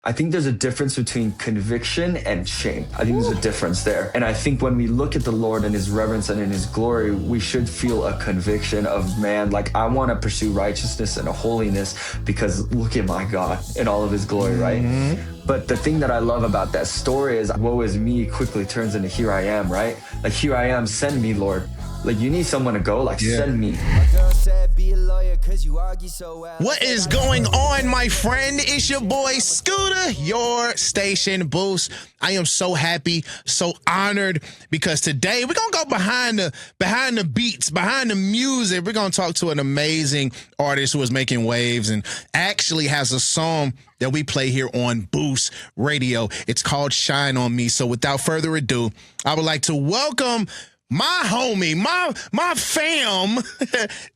I think there's a difference between conviction and shame. I think there's a difference there. And I think when we look at the Lord in his reverence and in his glory, we should feel a conviction of, man, like I want to pursue righteousness and holiness because look at my God in all of his glory, right? But the thing that I love about that story is woe is me quickly turns into here I am, right? Like here I am, send me, Lord. Like you need someone to go, like send me. What is going on, my friend? It's your boy Scooda, your station boost. I am so happy, so honored because today we're gonna go behind the beats, behind the music. We're gonna talk to an amazing artist who is making waves and actually has a song that we play here on Boost Radio. It's called Shine on Me. So without further ado, I would like to welcome my homie, my fam,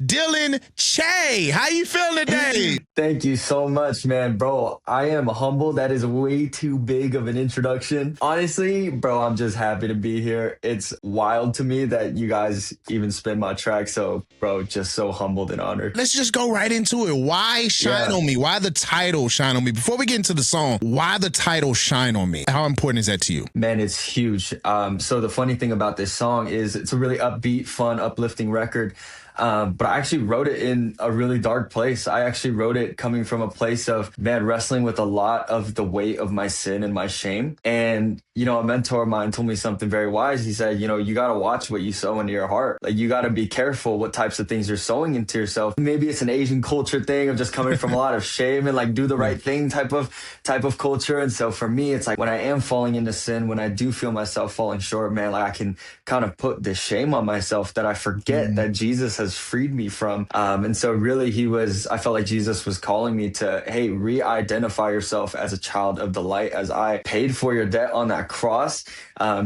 Dylan Che. How you feeling today? Thank you so much, man. Bro, I am humbled. That is way too big of an introduction. Honestly, bro, I'm just happy to be here. It's wild to me that you guys even spin my track. So, bro, just so humbled and honored. Let's just go right into it. Why Shine on Me? Why the title Shine on Me? Before we get into the song, why the title Shine on Me? How important is that to you? Man, it's huge. So the funny thing about this song is it's a really upbeat, fun, uplifting record. But I actually wrote it in a really dark place. I actually wrote it coming from a place of, man, wrestling with a lot of the weight of my sin and my shame. And, you know, a mentor of mine told me something very wise. He said, you know, you got to watch what you sow into your heart. Like, you got to be careful what types of things you're sowing into yourself. Maybe it's an Asian culture thing of just coming from a lot of shame and like do the right thing type of culture. And so for me, it's like when I am falling into sin, when I do feel myself falling short, man, like I can kind of put this shame on myself that I forget that Jesus has freed me from. And so really I felt like Jesus was calling me to, hey, re-identify yourself as a child of the light. As I paid for your debt on that cross,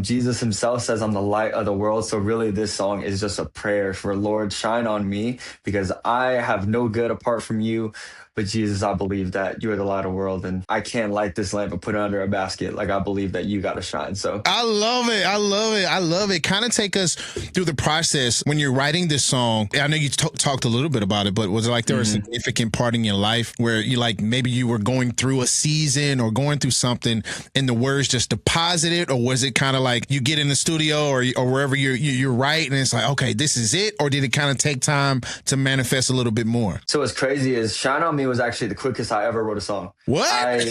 Jesus himself says, I'm the light of the world. So really this song is just a prayer for, Lord, shine on me because I have no good apart from you. But Jesus, I believe that you are the light of the world and I can't light this lamp and put it under a basket. Like I believe that you got to shine. So I love it. I love it. I love it. Kind of take us through the process when you're writing this song. I know you talked a little bit about it, but was it like there was a significant part in your life where you like maybe you were going through a season or going through something and the words just deposited, or was it kind of like you get in the studio or wherever you're right and it's like, okay, this is it, or did it kind of take time to manifest a little bit more? So what's crazy is Shine on Me was actually the quickest I ever wrote a song. What?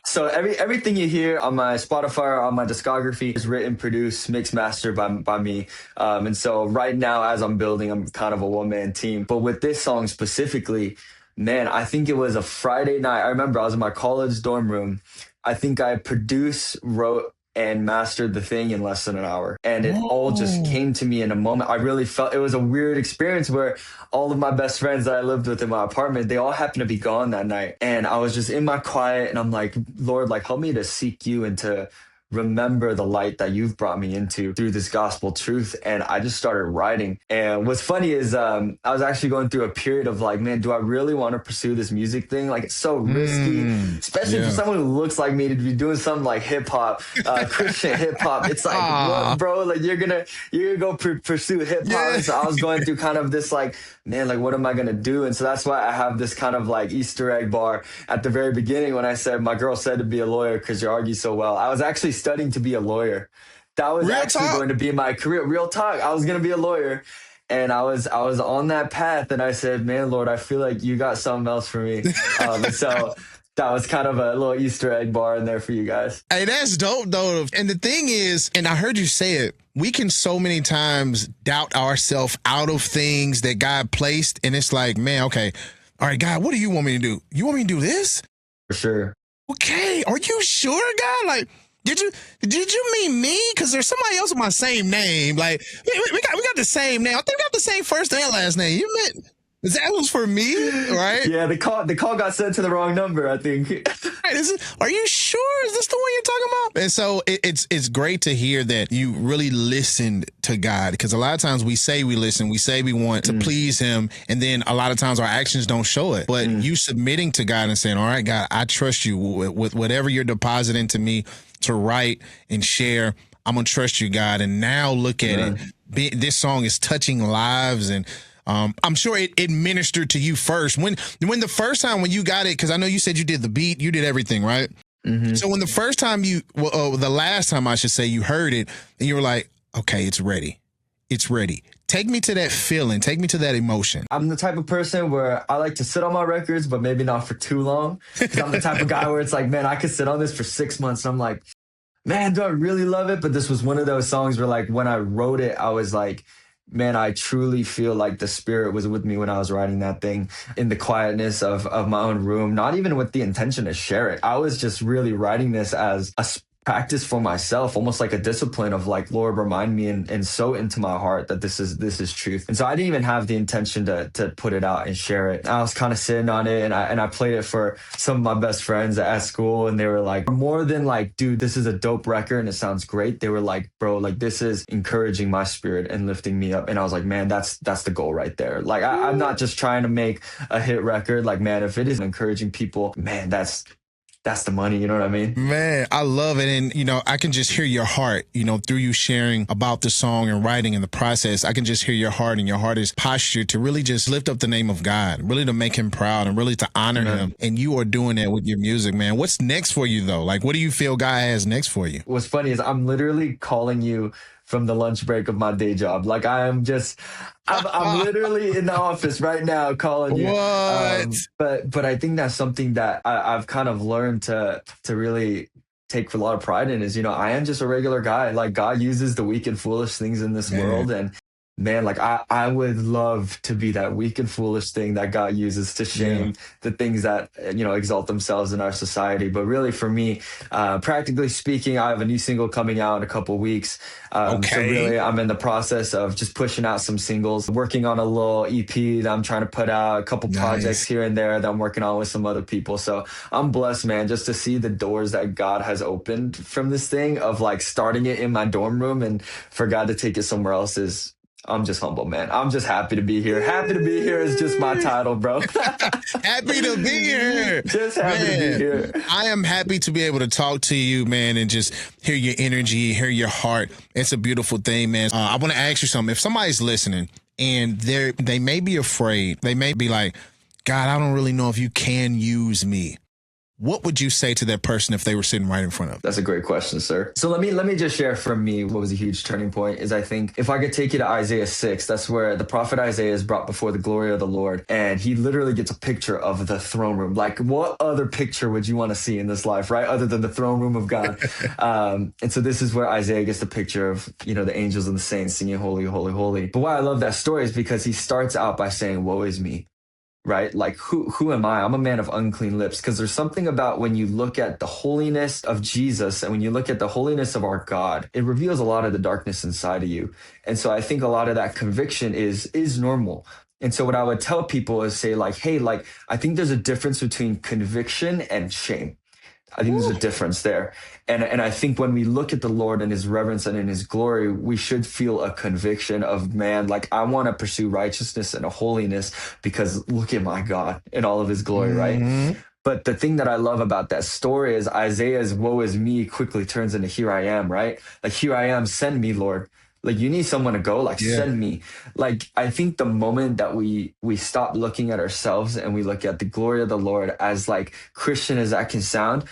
So everything you hear on my Spotify or on my discography is written, produced, mixed, mastered by me. And so right now, as I'm building, I'm kind of a one-man team. But with this song specifically, man, I think it was a Friday night. I remember I was in my college dorm room. I think I produced, wrote, and mastered the thing in less than an hour. And it all just came to me in a moment. I really felt it was a weird experience where all of my best friends that I lived with in my apartment, they all happened to be gone that night. And I was just in my quiet and I'm like, Lord, like help me to seek you and to remember the light that you've brought me into through this gospel truth. And I just started writing. And what's funny is I was actually going through a period of like, man, do I really want to pursue this music thing? Like it's so risky, especially for someone who looks like me to be doing something like hip hop, Christian hip hop. It's like, what, bro, like you're gonna go pursue hip hop. And so I was going through kind of this like, man, like what am I gonna do? And so that's why I have this kind of like Easter egg bar at the very beginning when I said my girl said to be a lawyer because you argue so well. I was actually studying to be a lawyer. That was going to be my career. Real talk. I was going to be a lawyer. And I was on that path and I said, man, Lord, I feel like you got something else for me. And so that was kind of a little Easter egg bar in there for you guys. Hey, that's dope though. And the thing is, and I heard you say it, we can so many times doubt ourselves out of things that God placed. And it's like, man, okay, all right, God, what do you want me to do? You want me to do this? For sure. Okay. Are you sure, God? Like, did you mean me? Because there's somebody else with my same name. Like we got the same name. I think we got the same first and last name. You meant that was for me, right? Yeah, the call got sent to the wrong number, I think. Are you sure? Is this the one you're talking about? And so it's great to hear that you really listened to God, because a lot of times we say we listen, we say we want to please him, and then a lot of times our actions don't show it. But you submitting to God and saying, all right, God, I trust you with whatever you're depositing to me to write and share. I'm going to trust you, God. And now look at it. This song is touching lives and I'm sure it ministered to you first. When the first time when you got it, because I know you said you did the beat, you did everything, right? Mm-hmm. So when the first time the last time I should say you heard it, and you were like, okay, it's ready. It's ready. Take me to that feeling. Take me to that emotion. I'm the type of person where I like to sit on my records, but maybe not for too long. Because I'm the type of guy where it's like, man, I could sit on this for 6 months. And I'm like, man, do I really love it? But this was one of those songs where, like, when I wrote it, I was like, man, I truly feel like the spirit was with me when I was writing that thing in the quietness of my own room, not even with the intention to share it. I was just really writing this as a practice for myself, almost like a discipline of like, Lord, remind me and sow into my heart that this is truth. And so I didn't even have the intention to put it out and share it. I was kind of sitting on it, and I played it for some of my best friends at school, and they were like, more than like, dude, this is a dope record and it sounds great. They were like, bro, like this is encouraging my spirit and lifting me up. And I was like, man, that's the goal right there. Like I'm not just trying to make a hit record. Like, man, if it is encouraging people, man, that's the money, you know what I mean? Man, I love it. And, I can just hear your heart, through you sharing about the song and writing in the process. I can just hear your heart, and your heart is postured to really just lift up the name of God, really to make him proud and really to honor him. And you are doing that with your music, man. What's next for you, though? Like, what do you feel God has next for you? What's funny is I'm literally calling you from the lunch break of my day job. Like I'm literally in the office right now calling you. What? But I think that's something that I've kind of learned to really take a lot of pride in is, I am just a regular guy. Like God uses the weak and foolish things in this world. And man, like I would love to be that weak and foolish thing that God uses to shame the things that, exalt themselves in our society. But really for me, practically speaking, I have a new single coming out in a couple of weeks. So really I'm in the process of just pushing out some singles, working on a little EP that I'm trying to put out, a couple projects here and there that I'm working on with some other people. So I'm blessed, man, just to see the doors that God has opened from this thing of like starting it in my dorm room, and for God to take it somewhere else I'm just humble, man. I'm just happy to be here. Happy to be here is just my title, bro. Happy to be here. Just happy to be here. I am happy to be able to talk to you, man, and just hear your energy, hear your heart. It's a beautiful thing, man. I want to ask you something. If somebody's listening and they may be afraid, they may be like, God, I don't really know if you can use me. What would you say to that person if they were sitting right in front of them? That's a great question, sir. So let me just share from me what was a huge turning point is I think if I could take you to Isaiah 6, that's where the prophet Isaiah is brought before the glory of the Lord. And he literally gets a picture of the throne room. Like what other picture would you want to see in this life, right? Other than the throne room of God. And so this is where Isaiah gets the picture of, the angels and the saints singing holy, holy, holy. But why I love that story is because he starts out by saying, woe is me. Right? Like, who am I? I'm a man of unclean lips. Because there's something about when you look at the holiness of Jesus and when you look at the holiness of our God, it reveals a lot of the darkness inside of you. And so I think a lot of that conviction is normal. And so what I would tell people is say like, hey, like, I think there's a difference between conviction and shame. I think there's a difference there. And I think when we look at the Lord and his reverence and in his glory, we should feel a conviction of, man, like I want to pursue righteousness and a holiness because look at my God in all of his glory, right? But the thing that I love about that story is Isaiah's woe is me quickly turns into here I am, right? Like here I am, send me, Lord. Like you need someone to go, like send me. Like I think the moment that we stop looking at ourselves and we look at the glory of the Lord, as like Christian as that can sound,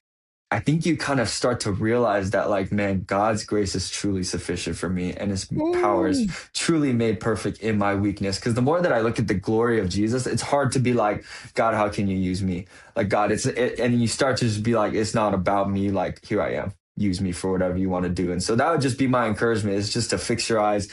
I think you kind of start to realize that like, man, God's grace is truly sufficient for me and his power is truly made perfect in my weakness. Because the more that I look at the glory of Jesus, it's hard to be like, God, how can you use me? Like God, and you start to just be like, it's not about me. Like, here I am. Use me for whatever you want to do. And so that would just be my encouragement, is just to fix your eyes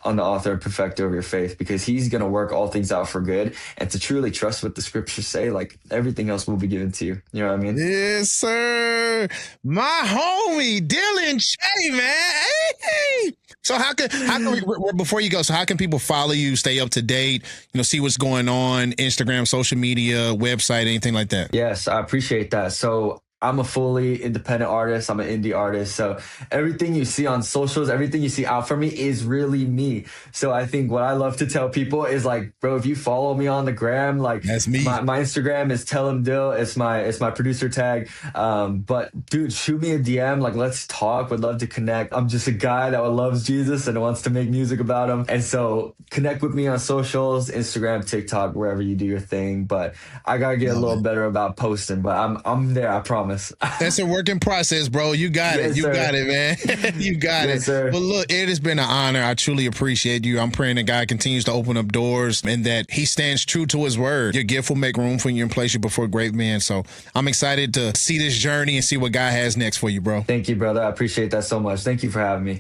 on the author and perfecter of your faith, because he's going to work all things out for good, and to truly trust what the scriptures say, like everything else will be given to you. You know what I mean? Yes, sir. My homie, Dylan Che, man. Hey. So how can we, before you go, so how can people follow you, stay up to date, see what's going on, Instagram, social media, website, anything like that? Yes, I appreciate that. So I'm a fully independent artist. I'm an indie artist. So everything you see on socials, everything you see out from me is really me. So I think what I love to tell people is like, bro, if you follow me on the gram, like That's me. my Instagram is Tell Him Dill. It's my producer tag. But dude, shoot me a DM. Like, let's talk. Would love to connect. I'm just a guy that loves Jesus and wants to make music about him. And so connect with me on socials, Instagram, TikTok, wherever you do your thing. But I gotta get a little better about posting. But I'm there. I promise. That's a working process, bro. You got it. Yes, You sir. got it, man. You got Yes, it. sir. Well, look, it has been an honor. I truly appreciate you. I'm praying that God continues to open up doors and that he stands true to his word. Your gift will make room for you and place you before great men. So I'm excited to see this journey and see what God has next for you, bro. Thank you, brother. I appreciate that so much. Thank you for having me.